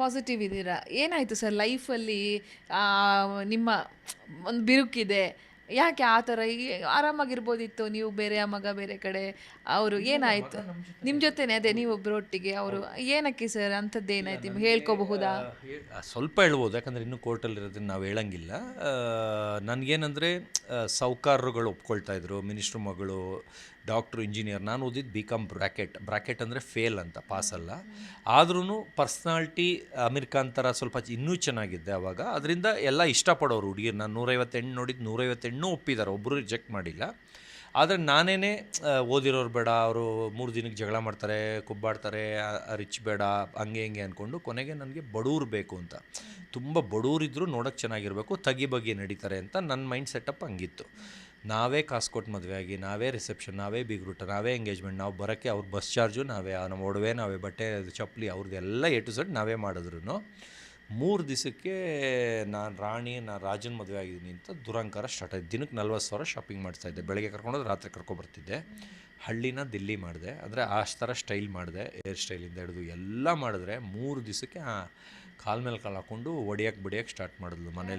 Positive ಇದ್ದೀರಾ. ಏನಾಯಿತು sir ಲೈಫಲ್ಲಿ ನಿಮ್ಮ ಒಂದು ಬಿರುಕಿದೆ. ಯಾಕೆ ಆ ಥರ ಆರಾಮಾಗಿರ್ಬೋದಿತ್ತು ನೀವು ಬೇರೆ, ಆ ಮಗ ಬೇರೆ ಕಡೆ. ಅವರು ಇಲ್ಲಲ್ಲ, ಮಗ ಏನಾಯಿತು? ನಮ್ಮ ನಿಮ್ಮ ಜೊತೆನೇ ಇರೋದು. ಜೊತೆನೇ ಅದೇ ಅವರು ನೀವೊಬ್ಬರು ಒಟ್ಟಿಗೆ ಅವರು ಹೌದು. ಏನಕ್ಕೆ ಸರ್ ಇಲ್ಲ ಅಂಥದ್ದೇನಾಯ್ತು ನಿಮ್ಗೆ ನನಗೆ ಹೇಳ್ಕೋಬಹುದಾ? ಸ್ವಲ್ಪ ಹೇಳ್ಬೋದು, ಯಾಕಂದರೆ ಇನ್ನೂ ಕೋರ್ಟಲ್ಲಿರೋದನ್ನ ನಾವು ಹೇಳಂಗಿಲ್ಲ. ನನಗೇನಂದರೆ ಸಾಹುಕಾರರುಗಳು ಒಪ್ಕೊಳ್ತಾ ಇದ್ರು, ಮಿನಿಸ್ಟ್ರ್ ಮಗಳು ಡಾಕ್ಟ್ರು, ಇಂಜಿನಿಯರ್. ನಾನು ಓದಿದ್ದು BCom ಬ್ರ್ಯಾಕೆಟ್ ಅಂದರೆ ಫೇಲ್ ಅಂತ, ಪಾಸ್ ಅಲ್ಲ. ಆದ್ರೂ ಪರ್ಸ್ನಾಲಿಟಿ ಅಮೀರ್ ಖಾನ್ ಥರ ಸ್ವಲ್ಪ ಇನ್ನೂ ಚೆನ್ನಾಗಿದ್ದೆ ಆವಾಗ. ಅದರಿಂದ ಎಲ್ಲ ಇಷ್ಟಪಡೋರು ಹುಡುಗಿರು. ನಾನು 150 ಹೆಣ್ಣು ನೋಡಿದ್ದು 150 ಹೆಣ್ಣು ಒಪ್ಪಿದ್ದಾರೆ, ಒಬ್ಬರು ರಿಜೆಕ್ಟ್ ಮಾಡಿಲ್ಲ. ಆದರೆ ನಾನೇನೇ ಓದಿರೋರು ಬೇಡ, ಅವರು 3 ದಿನಕ್ಕೆ ಜಗಳ ಮಾಡ್ತಾರೆ, ಕುಬ್ಬಾಡ್ತಾರೆ, ರಿಚ್ ಬೇಡ, ಹಂಗೆ ಹಿಂಗೆ ಅಂದ್ಕೊಂಡು ಕೊನೆಗೆ ನನಗೆ ಬಡವ್ರು ಬೇಕು ಅಂತ. ತುಂಬ ಬಡವರಿದ್ದರೂ ನೋಡೋಕ್ಕೆ ಚೆನ್ನಾಗಿರಬೇಕು, ತಗಿ ಬಗ್ಗಿ ನಡೀತಾರೆ ಅಂತ ನನ್ನ ಮೈಂಡ್ ಸೆಟಪ್ ಹಂಗಿತ್ತು. ನಾವೇ ಕಾಸು ಕೊಟ್ಟು ಮದುವೆ ಆಗಿ, ನಾವೇ ರಿಸೆಪ್ಷನ್, ನಾವೇ ಬೀಗ್ರೂಟ, ನಾವೇ ಎಂಗೇಜ್ಮೆಂಟ್, ನಾವು ಬರೋಕ್ಕೆ ಅವ್ರ ಬಸ್ ಚಾರ್ಜು ನಾವೇ, ನಮ್ಮ ಒಡವೆ ನಾವೇ, ಬಟ್ಟೆ ಚಪ್ಪಲಿ ಅವ್ರದ್ದೆಲ್ಲ A to Z ನಾವೇ ಮಾಡಿದ್ರು. 3 ದಿವಸಕ್ಕೆ ನಾನು ರಾಜನ ಮದುವೆ ಆಗಿದ್ದೀನಿ ಅಂತ ದುರಂಕಾರ ಸ್ಟಾರ್ಟ್ ಆಯಿತು. ದಿನಕ್ಕೆ 40,000 ಶಾಪಿಂಗ್ ಮಾಡ್ತಾಯಿದ್ದೆ. ಬೆಳಗ್ಗೆ ಕರ್ಕೊಂಡೋದ್ರೆ ರಾತ್ರಿ ಕರ್ಕೊಬರ್ತಿದ್ದೆ. ಹಳ್ಳಿನ ದಿಲ್ಲಿ ಮಾಡಿದೆ. ಅಂದರೆ ಥರ ಸ್ಟೈಲ್ ಮಾಡಿದೆ, ಹೇರ್ ಸ್ಟೈಲಿಂದ ಹಿಡಿದು ಎಲ್ಲ ಮಾಡಿದ್ರೆ 3 ದಿವಸಕ್ಕೆ ಕಾಲ ಮೇಲೆ ಕಾಲು ಹಾಕ್ಕೊಂಡು ಹೊಡಿಯೋಕ್ಕೆ ಬಿಡಿಯೋಕ್ಕೆ ಸ್ಟಾರ್ಟ್ ಮಾಡಿದ್ಲು ಮನೇಲಿ.